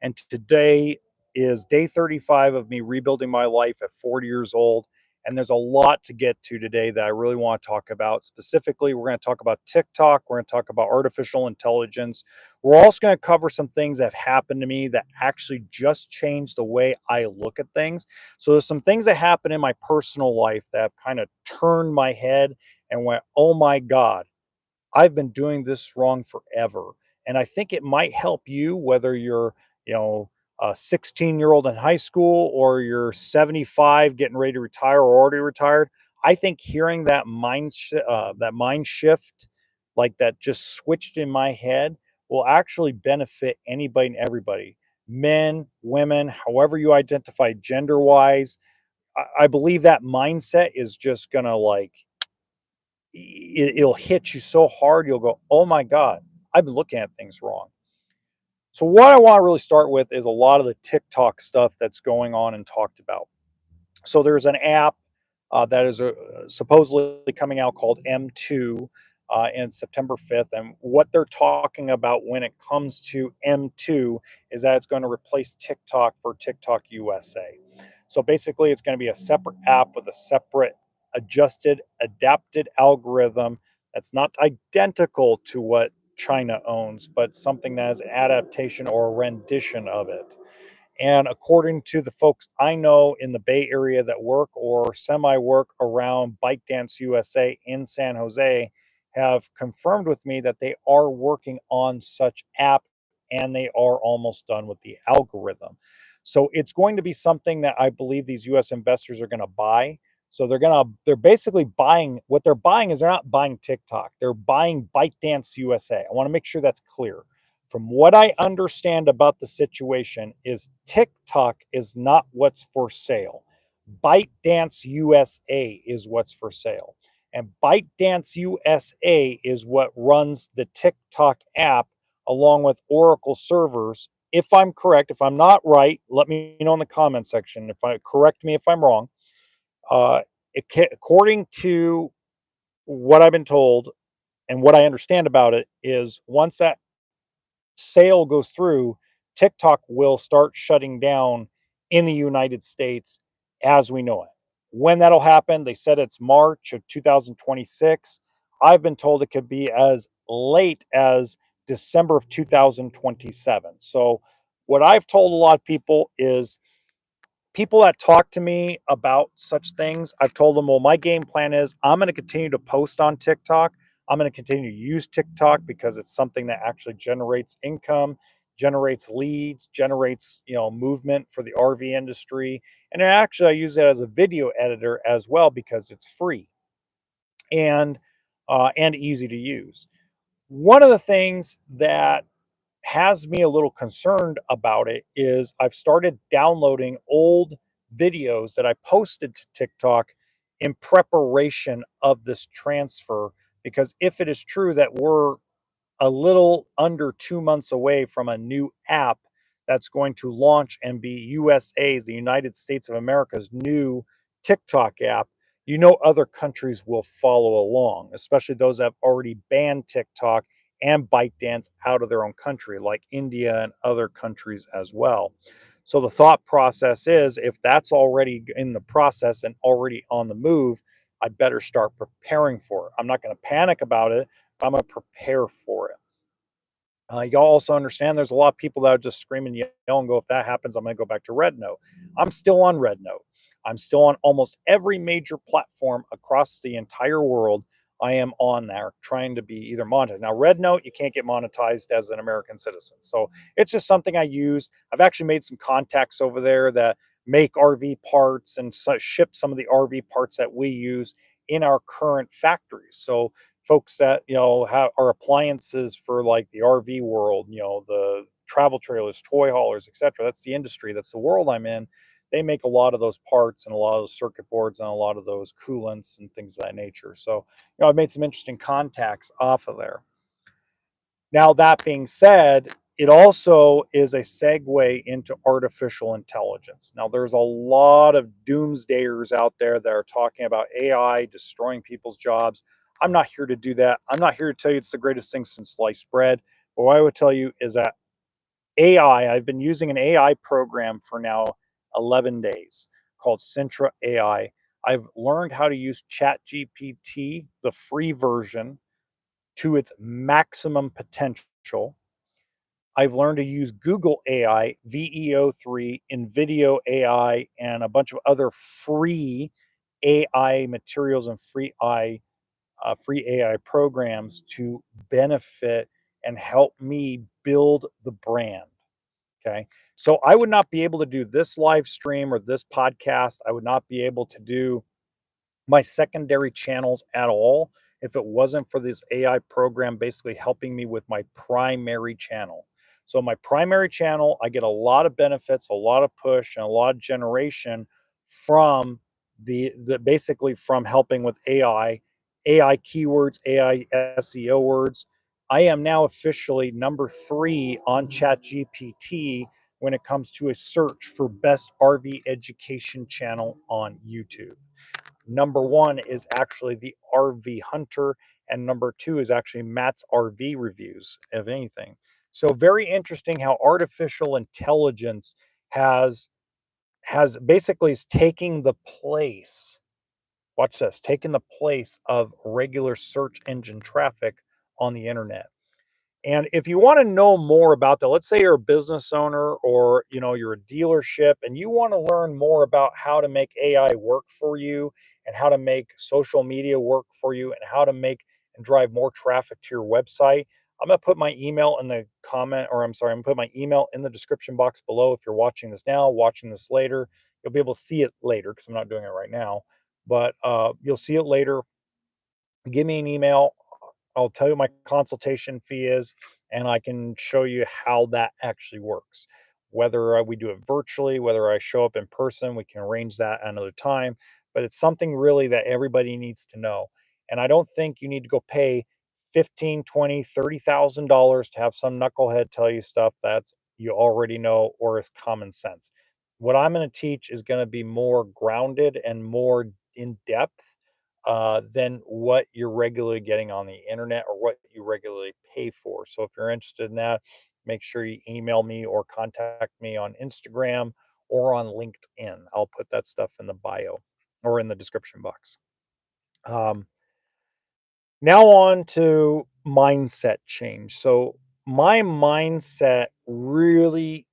And today is day 35 of me rebuilding my life at 40 years old. And there's a lot to get to today that I really want to talk about. Specifically, we're going to talk about TikTok. We're going to talk about artificial intelligence. We're also going to cover some things that have happened to me that actually just changed the way I look at things. So there's some things that happened in my personal life that have kind of turned my head and went, oh my God, I've been doing this wrong forever. And I think it might help you, whether you're, you know, a 16-year-old in high school or you're 75 getting ready to retire or already retired. I think hearing that mind shift, like that just switched in my head, will actually benefit anybody and everybody, men, women, however you identify gender wise. I believe that mindset is just gonna like it'll hit you so hard you'll go, oh my God, I've been looking at things wrong. So what I want to really start with is a lot of the TikTok stuff that's going on and talked about. So there's an app that is supposedly coming out called M2 in September 5th. And what they're talking about when it comes to M2 is that it's going to replace TikTok for TikTok USA. So basically, it's going to be a separate app with a separate adapted algorithm that's not identical to what China owns, but something that is an adaptation or a rendition of it. And according to the folks I know in the Bay Area that work or semi work around ByteDance USA in San Jose, have confirmed with me that they are working on such app and they are almost done with the algorithm. So it's going to be something that I believe these US investors are going to buy. So they're basically buying what they're buying is they're not buying TikTok. They're buying ByteDance USA. I want to make sure that's clear. From what I understand about the situation is TikTok is not what's for sale. ByteDance USA is what's for sale. And ByteDance USA is what runs the TikTok app along with Oracle servers. If I'm correct, if I'm not right, let me know in the comment section. If I correct me if I'm wrong. Uh, According to what I've been told and what I understand about it is once that sale goes through, TikTok will start shutting down in the United States as we know it. When that'll happen, they said it's March of 2026. I've been told it could be as late as December of 2027. So, what I've told a lot of people is people that talk to me about such things, I've told them, well, my game plan is I'm going to continue to post on TikTok. I'm going to continue to use TikTok because it's something that actually generates income, generates leads, generates, movement for the RV industry. And actually I use it as a video editor as well because it's free and and easy to use. One of the things that has me a little concerned about it is I've started downloading old videos that I posted to TikTok in preparation of this transfer. Because if it is true that we're a little under 2 months away from a new app that's going to launch and be USA's, the United States of America's new TikTok app, other countries will follow along, especially those that have already banned TikTok and ByteDance out of their own country, like India and other countries as well. So the thought process is if that's already in the process and already on the move, I better start preparing for it. I'm not going to panic about it. I'm going to prepare for it. Y'all also understand there's a lot of people that are just screaming, yell, and go, if that happens, I'm going to go back to Red Note. I'm still on Red Note. I'm still on almost every major platform across the entire world. I am on there trying to be either monetized. Now, Red Note, you can't get monetized as an American citizen. So it's just something I use. I've actually made some contacts over there that make RV parts and ship some of the RV parts that we use in our current factories. So folks that have are appliances for like the RV world, the travel trailers, toy haulers, etc. That's the industry. That's the world I'm in. They make a lot of those parts and a lot of those circuit boards and a lot of those coolants and things of that nature. So, I've made some interesting contacts off of there. Now, that being said, it also is a segue into artificial intelligence. Now, there's a lot of doomsdayers out there that are talking about AI destroying people's jobs. I'm not here to do that. I'm not here to tell you it's the greatest thing since sliced bread. But what I would tell you is that AI. I've been using an AI program for now 11 days called Centra AI. I've learned how to use ChatGPT, the free version, to its maximum potential. I've learned to use Google AI, VEO3, NVIDIA AI, and a bunch of other free AI materials and free AI programs to benefit and help me build the brand. Okay. So I would not be able to do this live stream or this podcast. I would not be able to do my secondary channels at all if it wasn't for this AI program basically helping me with my primary channel. So my primary channel, I get a lot of benefits, a lot of push, and a lot of generation from the basically from helping with AI keywords, AI SEO words. I am now officially number 3 on ChatGPT when it comes to a search for best RV education channel on YouTube. Number 1 is actually the RV Hunter, and number 2 is actually Matt's RV reviews, if anything. So very interesting how artificial intelligence has basically is taking the place. Watch this, taking the place of regular search engine traffic on the internet. And if you want to know more about that, let's say you're a business owner or you're a dealership and you want to learn more about how to make AI work for you and how to make social media work for you and how to make and drive more traffic to your website, I'm going to put my email in the comment, or I'm sorry, I'm going to put my email in the description box below. If you're watching this now, watching this later, you'll be able to see it later because I'm not doing it right now, but you'll see it later. Give me an email. I'll tell you what my consultation fee is, and I can show you how that actually works. Whether we do it virtually, whether I show up in person, we can arrange that another time. But it's something really that everybody needs to know. And I don't think you need to go pay 15, 20, $30,000 to have some knucklehead tell you stuff that's you already know or is common sense. What I'm going to teach is going to be more grounded and more in depth than what you're regularly getting on the internet or what you regularly pay for. So if you're interested in that, make sure you email me or contact me on Instagram or on LinkedIn. I'll put that stuff in the bio or in the description box. Um, Now on to mindset change. So my mindset really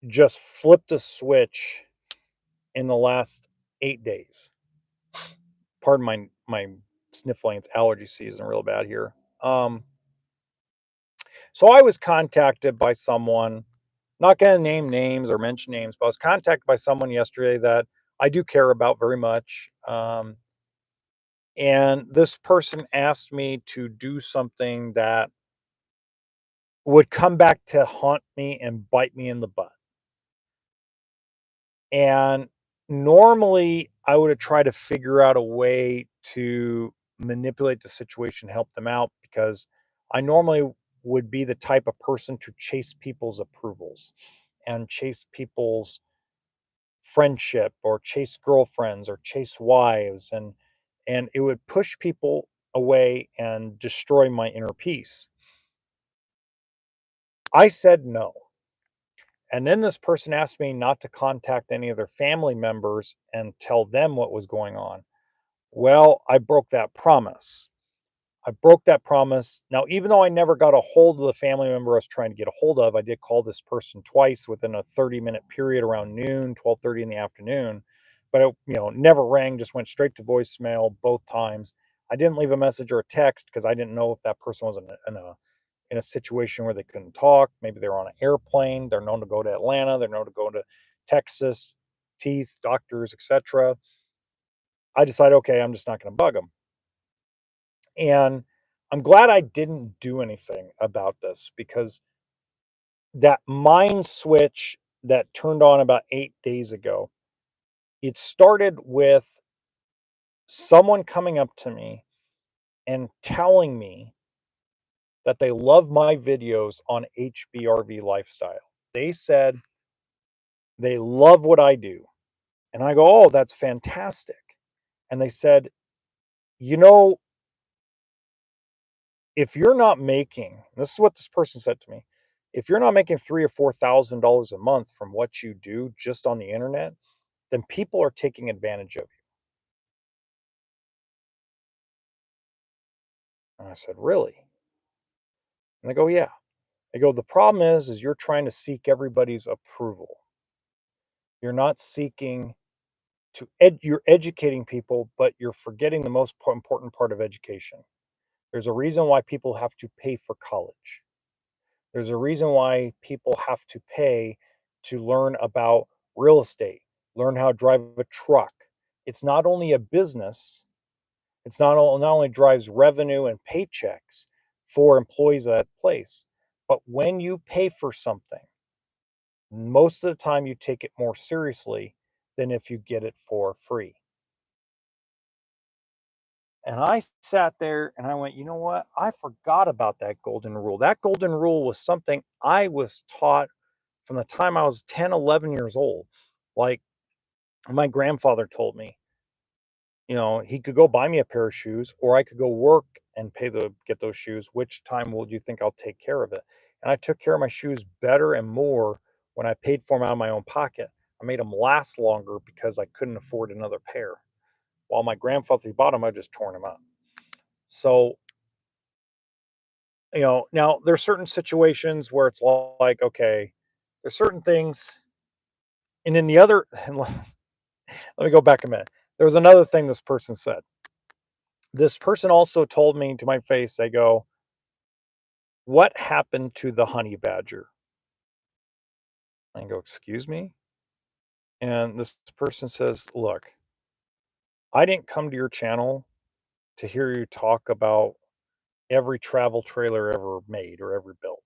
just flipped a switch in the last 8 days. Pardon my sniffling. It's allergy season, real bad here. So I was contacted by someone, not going to name names or mention names, but I was contacted by someone yesterday that I do care about very much. And this person asked me to do something that would come back to haunt me and bite me in the butt. And normally I would have tried to figure out a way to manipulate the situation, help them out, because I normally would be the type of person to chase people's approvals and chase people's friendship or chase girlfriends or chase wives, and it would push people away and destroy my inner peace. I said no. And then this person asked me not to contact any of their family members and tell them what was going on. Well, I broke that promise. I broke that promise. Now, even though I never got a hold of the family member I was trying to get a hold of, I did call this person twice within a 30-minute period around noon, 12:30 in the afternoon. But it, never rang, just went straight to voicemail both times. I didn't leave a message or a text because I didn't know if that person was in a situation where they couldn't talk. Maybe they're on an airplane. They're known to go to Atlanta. They're known to go to Texas, teeth, doctors, etc. I decided, okay, I'm just not going to bug them. And I'm glad I didn't do anything about this because that mind switch that turned on about 8 days ago, it started with someone coming up to me and telling me that they love my videos on HBRV lifestyle. They said they love what I do. And I go, oh, that's fantastic. And they said, you know, if you're not making, this is what this person said to me, If you're not making $3,000 or $4,000 a month from what you do just on the internet, then people are taking advantage of you. And I said, really? And they go, yeah. They go, the problem is you're trying to seek everybody's approval. You're not seeking you're educating people, but you're forgetting the most important part of education. There's a reason why people have to pay for college. There's a reason why people have to pay to learn about real estate, learn how to drive a truck. It's not only a business, not only drives revenue and paychecks for employees at that place, but when you pay for something, most of the time you take it more seriously than if you get it for free. And I sat there and I went, you know what? I forgot about that golden rule. That golden rule was something I was taught from the time I was 10, 11 years old. Like my grandfather told me, he could go buy me a pair of shoes or I could go work and get those shoes. Which time will you think I'll take care of it? And I took care of my shoes better and more when I paid for them out of my own pocket. I made them last longer because I couldn't afford another pair. While my grandfather, if he bought them, I just torn them up. So, now there's certain situations where it's like, okay, there's certain things, and then the other, and let me go back a minute. There was another thing this person said. This person also told me to my face, they go, what happened to the honey badger? I go, excuse me? And this person says, look, I didn't come to your channel to hear you talk about every travel trailer ever made or ever built.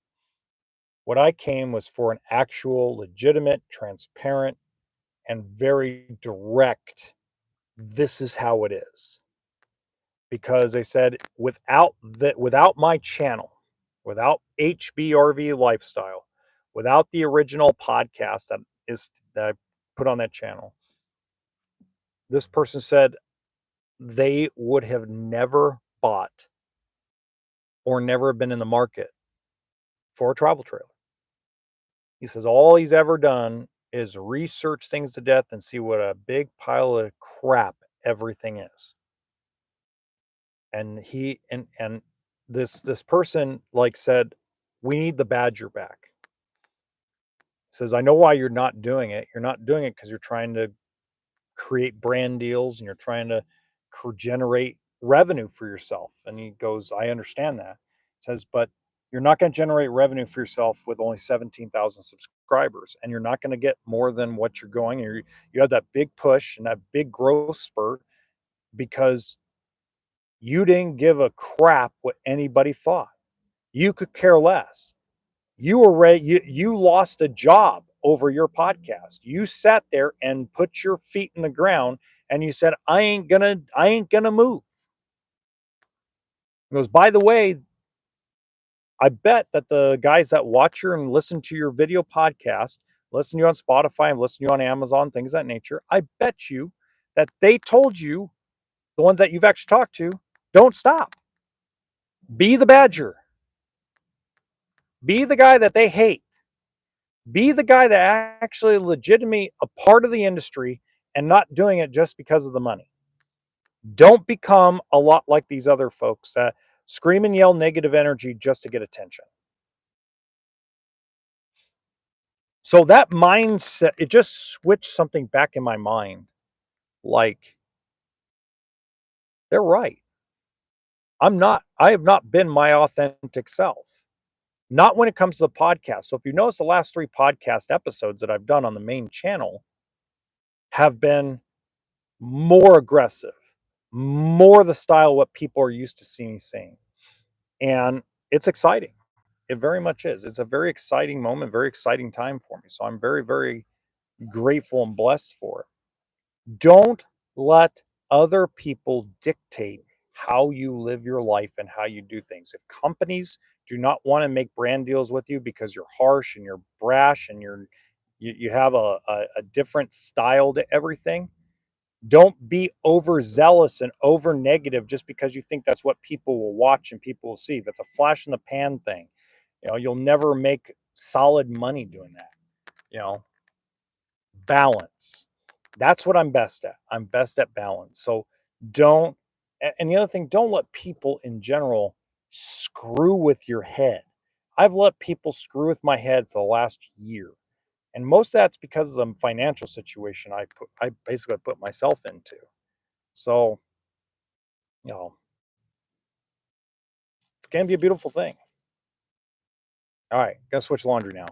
What I came was for an actual, legitimate, transparent, and very direct, this is how it is. Because they said without my channel, without HBRV lifestyle, without the original podcast that I put on that channel, this person said they would have never bought or never been in the market for a travel trailer. He says all he's ever done is research things to death and see what a big pile of crap everything is. And this person like said, we need the badger back. Says, I know why you're not doing it. You're not doing it because you're trying to create brand deals and you're trying to generate revenue for yourself. And he goes, I understand that. Says, but you're not going to generate revenue for yourself with only 17,000 subscribers, and you're not going to get more than what you're going. You have that big push and that big growth spurt because you didn't give a crap what anybody thought. You could care less. You were ready. You lost a job over your podcast. You sat there and put your feet in the ground and you said, I ain't gonna move. He goes, by the way, I bet that the guys that watch you and listen to your video podcast, listen to you on Spotify and listen to you on Amazon, things of that nature, I bet you that they told you, the ones that you've actually talked to, don't stop. Be the badger. Be the guy that they hate. Be the guy that actually legitimately a part of the industry and not doing it just because of the money. Don't become a lot like these other folks that scream and yell negative energy just to get attention. So that mindset, it just switched something back in my mind. Like, they're right. I have not been my authentic self. Not when it comes to the podcast. So if you notice the last 3 podcast episodes that I've done on the main channel have been more aggressive, more the style what people are used to seeing me saying. And it's exciting. It very much is. It's a very exciting moment, very exciting time for me. So I'm very, very grateful and blessed for it. Don't let other people dictate how you live your life and how you do things. If companies do not want to make brand deals with you because you're harsh and you're brash and you have a different style to everything, don't be overzealous and over negative just because you think that's what people will watch and people will see. That's a flash in the pan thing. You'll never make solid money doing that, you know. Balance. That's what I'm best at. I'm best at balance. So don't and the other thing, don't let people in general screw with your head. I've let people screw with my head for the last year. And most of that's because of the financial situation I basically put myself into. So, you know, it's gonna be a beautiful thing. All right, gotta switch laundry now.